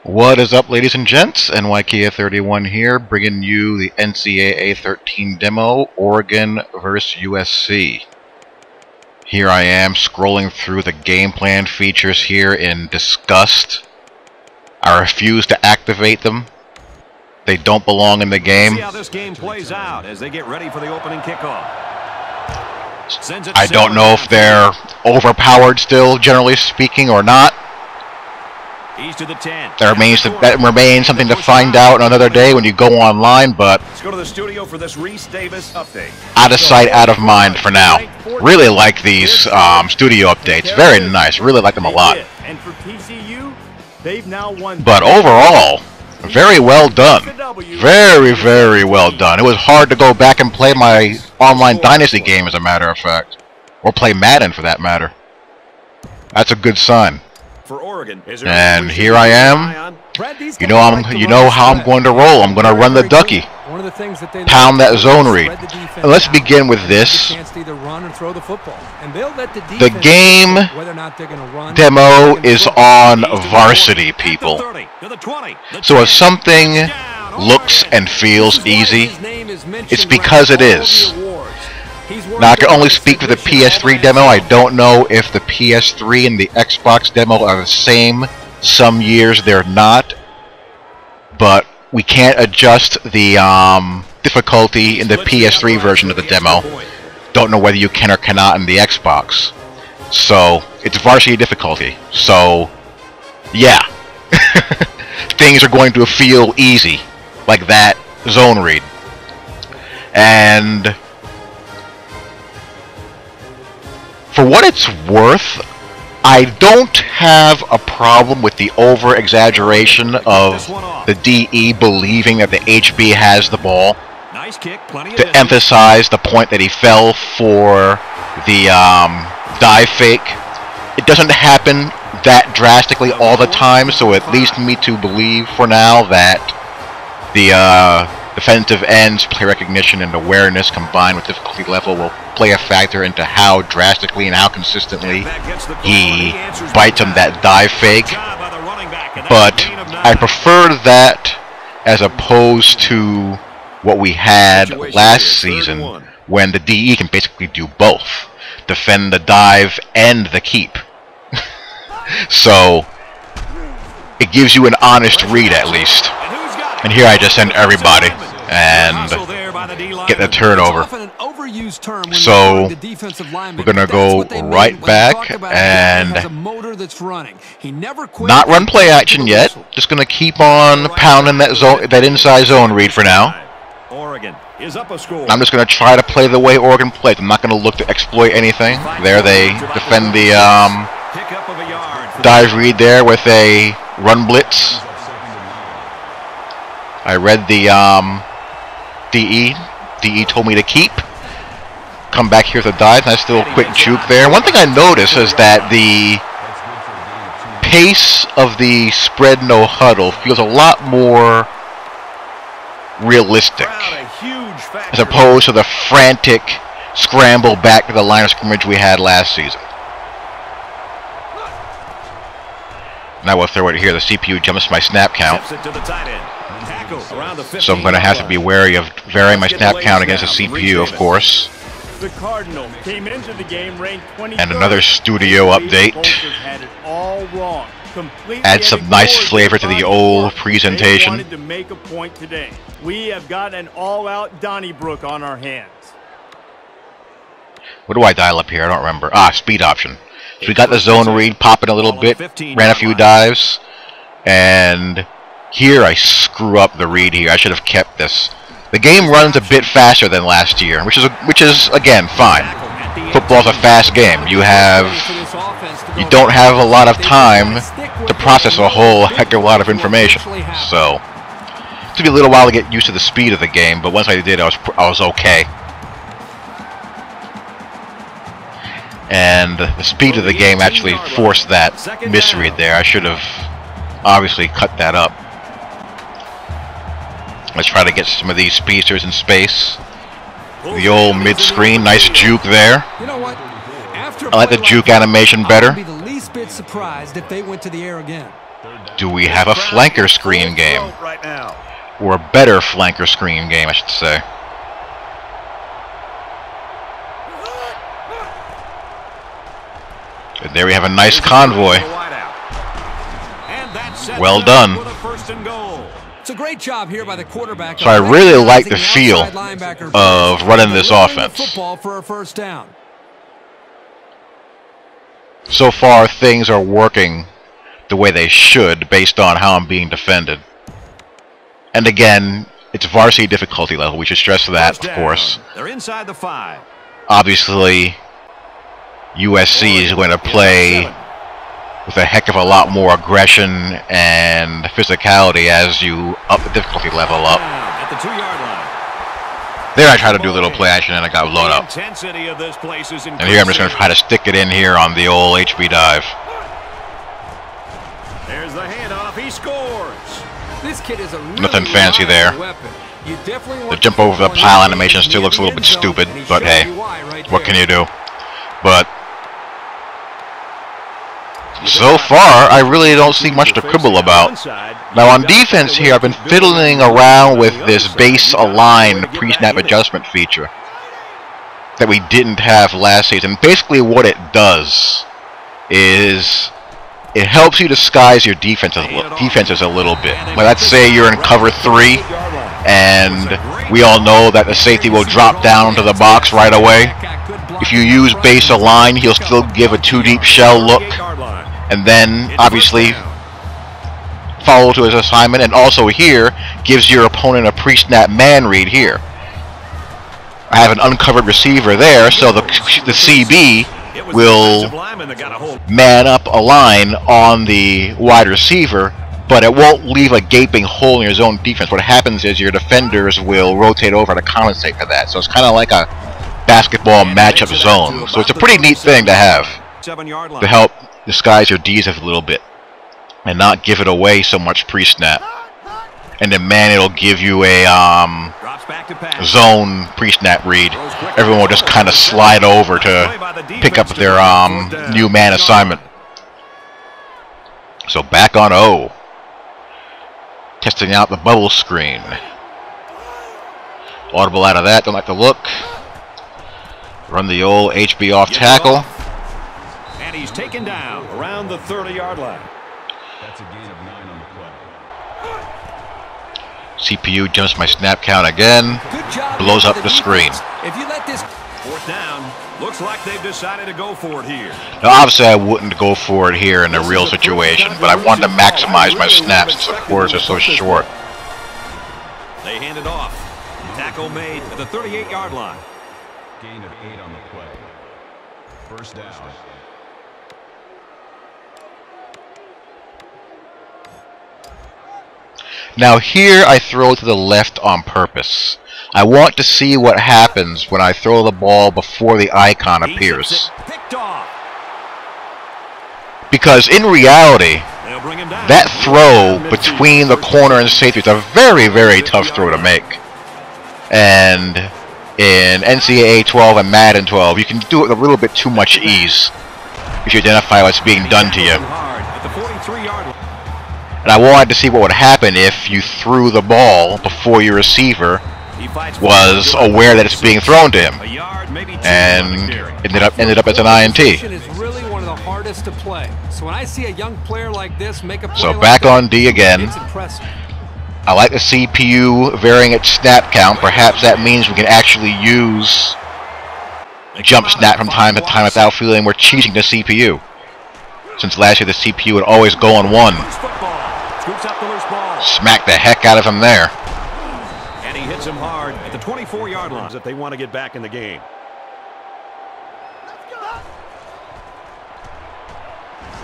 What is up, ladies and gents? Ncaa31 here, bringing you the NCAA 13 demo, Oregon vs. USC. Here I am, scrolling through the game plan features here in disgust. I refuse to activate them. They don't belong in the game. See how this game plays out as they get ready for the opening kickoff. I don't know if they're overpowered still, generally speaking, or not. He's to the 10. That remains something to find out another day when you go online, but let's go to the studio for this Reese Davis update. Out of sight, out of mind for now. Really like these studio updates. Very nice. Really like them a lot. And for TCU, they've now won. But overall, very well done. Very, very well done. It was hard to go back and play my online Dynasty game, as a matter of fact. Or play Madden, for that matter. That's a good sign. For Oregon, and here I am. You know how I'm going to roll. I'm going to run the ducky. Pound that zone read. And let's begin with this. The game demo is on varsity, people. So if something looks and feels easy, it's because it is. Now, I can only speak for the PS3 demo. I don't know if the PS3 and the Xbox demo are the same. Some years they're not. But we can't adjust the difficulty in the PS3 version of the demo. Don't know whether you can or cannot in the Xbox. So, it's varsity difficulty. So, yeah. Things are going to feel easy. Like that zone read. And for what it's worth, I don't have a problem with the over-exaggeration of the DE believing that the HB has the ball. Nice kick, to emphasize the point that he fell for the dive fake. It doesn't happen that drastically all the time, so it leads me to believe for now that the defensive ends, play recognition, and awareness combined with difficulty level will play a factor into how drastically and how consistently he bites on that dive fake. But I prefer that as opposed to what we had last season, when the DE can basically do both. Defend the dive and the keep. So it gives you an honest read at least. And here I just send everybody and get the turnover. So we're going to go right back and not run play action yet. Just going to keep on pounding that inside zone read for now. I'm just going to try to play the way Oregon plays. I'm not going to look to exploit anything. There they defend the dive read there with a run blitz. I read the DE. DE told me to keep. Come back here to dive. Nice little quick juke there. One thing I noticed is that the pace of the spread no huddle feels a lot more realistic, as opposed to the frantic scramble back to the line of scrimmage we had last season. Now we'll throw it here. The CPU jumps my snap count. So I'm going to have to be wary of varying my snap count against the CPU, of course. The Cardinals came into the game ranked 23rd. And another studio update. Adds some nice flavor to the old presentation. Wanted to make a point today. We have got an all-out Donnybrook on our hands. What do I dial up here? I don't remember. Speed option. So we got the zone read popping a little bit. Ran a few dives. And here I screw up the read here. I should have kept this. The game runs a bit faster than last year, which is again fine. Football's a fast game. You don't have a lot of time to process a whole heck of a lot of information. So it took me a little while to get used to the speed of the game, but once I did, I was okay. And the speed of the game actually forced that misread there. I should have obviously cut that up. Let's try to get some of these speedsters in space. The old mid-screen, nice juke there. I like the juke animation better. I'd be the least bit surprised if they went to the air again. Do we have a flanker screen game? Right now. Or a better flanker screen game, I should say. And there we have a nice convoy. Well done. It's a great job here by the quarterback. So I really like the feel of running this offense. Football for a first down. So far, things are working the way they should based on how I'm being defended. And again, it's varsity difficulty level. We should stress that, of course. They're inside the 5. Obviously, USC is going to play with a heck of a lot more aggression and physicality as you up the difficulty level up. At the 2-yard line. There I tried to do a little play action and I got blown up. Intensity of this place is And here I'm just going to try to stick it in here on the old HB dive. There's the handoff. He scores. This kid is a really Nothing fancy there. The jump over the pile animation still looks a little bit stupid, but hey, what can you do? But so far, I really don't see much to quibble about. Now on defense here, I've been fiddling around with this base align pre-snap adjustment feature that we didn't have last season. Basically what it does is it helps you disguise your defenses a little bit. Like, let's say you're in cover 3 and we all know that the safety will drop down to the box right away. If you use base align, he'll still give a 2-deep shell look and then obviously follow to his assignment, and also here gives your opponent a pre-snap man read here. I have an uncovered receiver there, so the CB will man up a line on the wide receiver, but it won't leave a gaping hole in your zone defense. What happens is your defenders will rotate over to compensate for that. So it's kind of like a basketball matchup zone. So it's a pretty neat thing to have to help disguise your D's a little bit and not give it away so much pre-snap. And then man, it'll give you a zone pre-snap read. Everyone will just kind of slide over to pick up their new man assignment. So back on O. Testing out the bubble screen. Audible out of that, don't like the look. Run the old HB off tackle. And he's taken down around the 30-yard line. That's a gain of 9 on the play. CPU jumps my snap count again. Blows up the screen. If you let this 4th down. Looks like they've decided to go for it here. Now obviously I wouldn't go for it here in a real situation, but I wanted to maximize my snaps since the quarters are so short. They hand it off. Tackle made at the 38-yard line. Gain of 8 on the play. First down. Now here I throw to the left on purpose. I want to see what happens when I throw the ball before the icon appears. Because in reality, that throw between the corner and safety is a very, very tough throw to make. And in Ncaa 12 and Madden 12, you can do it with a little bit too much ease if you identify what's being done to you. And I wanted to see what would happen if you threw the ball before your receiver was aware that it's being thrown to him, and ended up as an INT. So back on D again. I like the CPU varying its snap count. Perhaps that means we can actually use jump snap from time to time without feeling we're cheating the CPU. Since last year the CPU would always go on 1. Smack the heck out of him there. And he hits him hard at the 24-yard line if they want to get back in the game.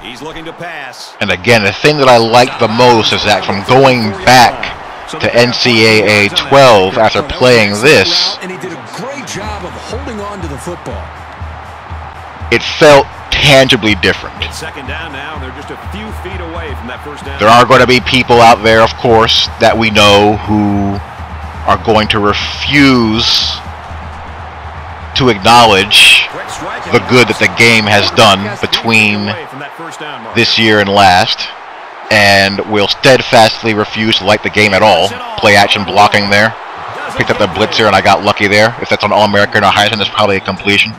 He's looking to pass. And again, the thing that I like the most is that from going back to Ncaa 12 after playing this, and he did a great job of holding on to the football. It felt tangibly different. It's 2nd down now. They're just a few feet away from that 1st down. There are going to be people out there, of course, that we know who are going to refuse to acknowledge the good that the game has done between this year and last. and will steadfastly refuse to like the game at all. Play action blocking there. Picked up the blitzer and I got lucky there. If that's on All-American or Heisman, it's probably a completion.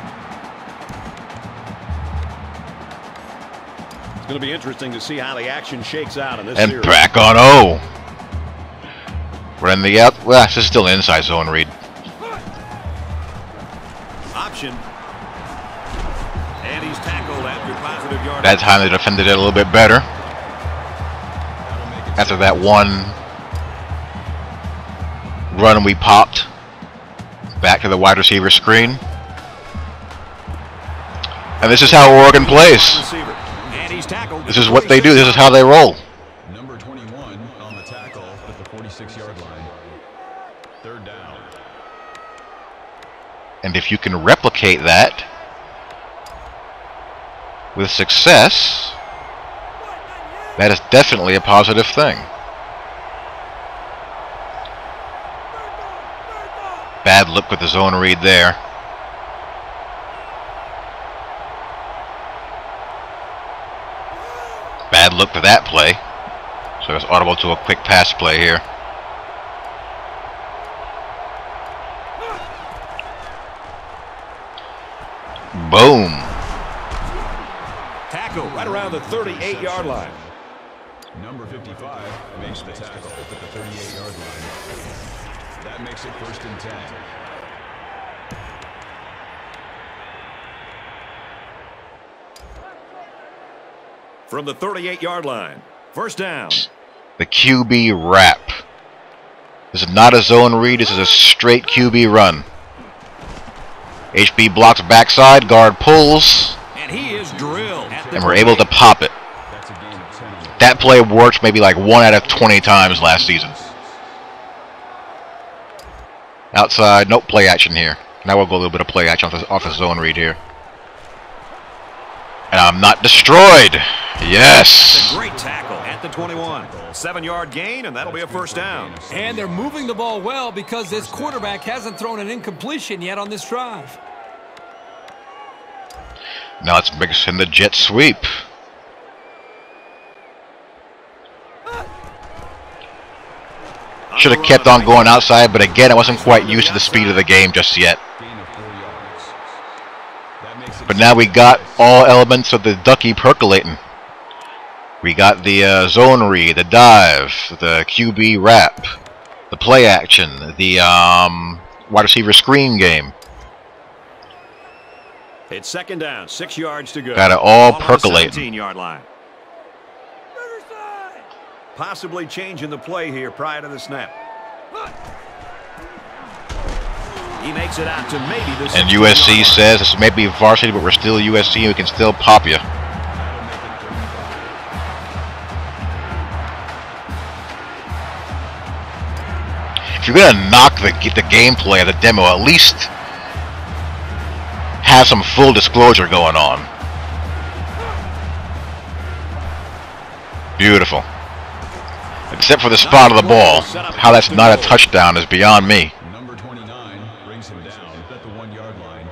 It's going to be interesting to see how the action shakes out in this And series. back on O. We're in the out. Well, this is still an inside zone read. Option. And he's tackled after positive yard. That time they defended it a little bit better. After that one run we popped. Back to the wide receiver screen. And this is how Oregon plays. And he's tackled. This is what they do. This is how they roll. Number 21 on the tackle at the 46-yard line. Third down. And if you can replicate that with success, that is definitely a positive thing. Bad look with the zone read there. Bad look for that play. So it's audible to a quick pass play here. Boom. Tackle right around the 38-yard line. Number 55 makes the tackle at the 38-yard line. That makes it 1st and 10. From the 38-yard line. First down. The QB wrap. This is not a zone read. This is a straight QB run. HB blocks backside. Guard pulls. And he is drilled. And we're able to pop it. That play worked maybe like 1 out of 20 times last season. Outside. Nope. Play action here. Now we'll go a little bit of play action off the zone read here. And I'm not destroyed. Yes. A great tackle at the 21. 7-yard gain, and that'll be a first down. And they're moving the ball well because this quarterback hasn't thrown an incompletion yet on this drive. Now let's mix in the jet sweep. Should have kept on going outside, but again, I wasn't quite used to the speed of the game just yet. But now we got all elements of the ducky percolating. We got the zone read, the dive, the QB wrap, the play action, the wide receiver screen game. It's second down, 6 yards to go. Got it all percolating. 17-yard line. Possibly changing the play here prior to the snap. He makes it out to maybe the. And USC says this may be varsity, but we're still USC and we can still pop you. If you're gonna knock the gameplay of the demo, at least have some full disclosure going on. Beautiful. Except for the spot of the ball. How that's not a touchdown is beyond me. Number 29 brings him down at the 1-yard line.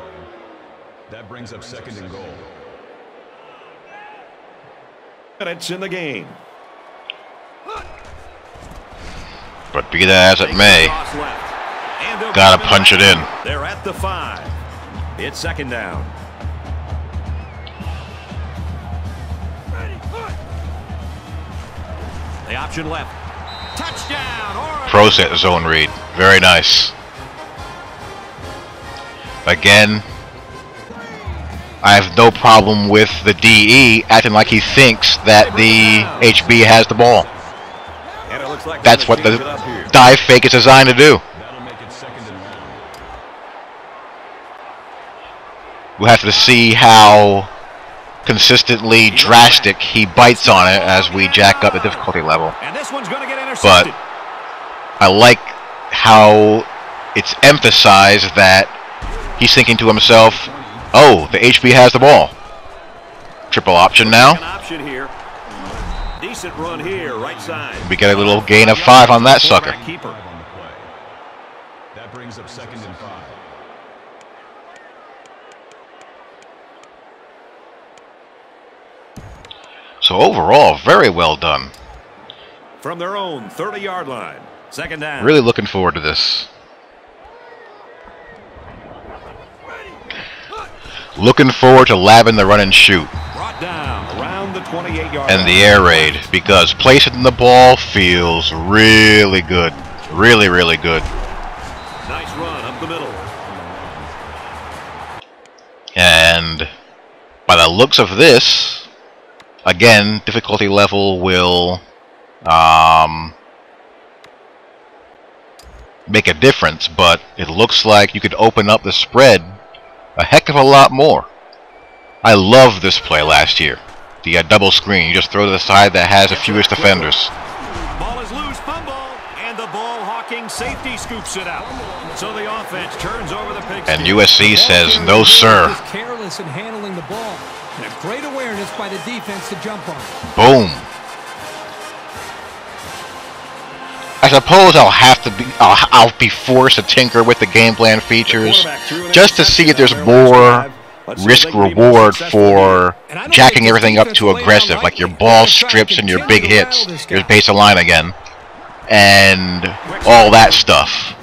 That brings up 2nd and goal. Minutes in the game. But be that as it may, gotta punch it in. They're at the 5. It's second down. The option left. Touchdown, Oregon. Pro set zone read. Very nice. Again, I have no problem with the DE acting like he thinks that the HB has the ball. And it looks like That's what the dive fake is designed to do. That'll make it 2nd and 1. We'll have to see how consistently drastic he bites on it as we jack up the difficulty level. And this one's going to get intercepted. But I like how it's emphasized that he's thinking to himself, oh, the HB has the ball. Triple option now. An option here. Decent run here, right side. We get a little gain of 5 on that sucker. Keeper. On the play. That brings up 2nd and 5. So overall, very well done. from their own 30-yard line. Second down. Really looking forward to this. Looking forward to labbing the run and shoot. Brought down around the 28-yard And line. the air raid, because placing the ball feels really good. Really, really good. Nice run up the middle. And by the looks of this, again, difficulty level will make a difference, but it looks like you could open up the spread a heck of a lot more. I loved this play last year. The double screen, you just throw to the side that has the fewest defenders. Ball is loose, fumble, and the ball-hawking safety scoops it out. So the offense turns over the pigskin. And USC says, no sir. Just careless in handling the ball. And a great awareness by the defense to jump on. Boom. I suppose I'll be forced to tinker with the game plan features just to see if there's more risk reward for jacking everything up to aggressive, like your ball strips and your big hits. Here's base of line again, and all that stuff.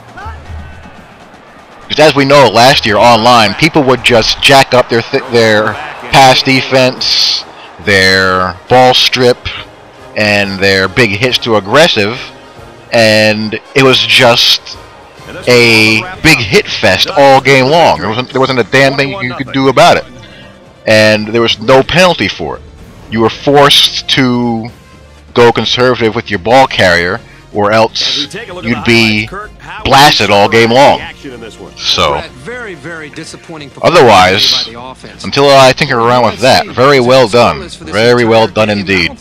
Because as we know, last year online, people would just jack up their pass defense, their ball strip, and their big hits to aggressive, and it was just a big hit fest all game long. There wasn't a damn thing you could do about it, and there was no penalty for it. You were forced to go conservative with your ball carrier, or else you'd be blasted all game long. So, otherwise, until I tinker around with that, very well done. Very well done indeed.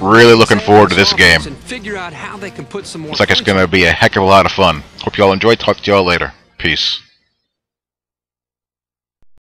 Really looking forward to this game. Looks like it's going to be a heck of a lot of fun. Hope you all enjoyed. Talk to you all later. Peace.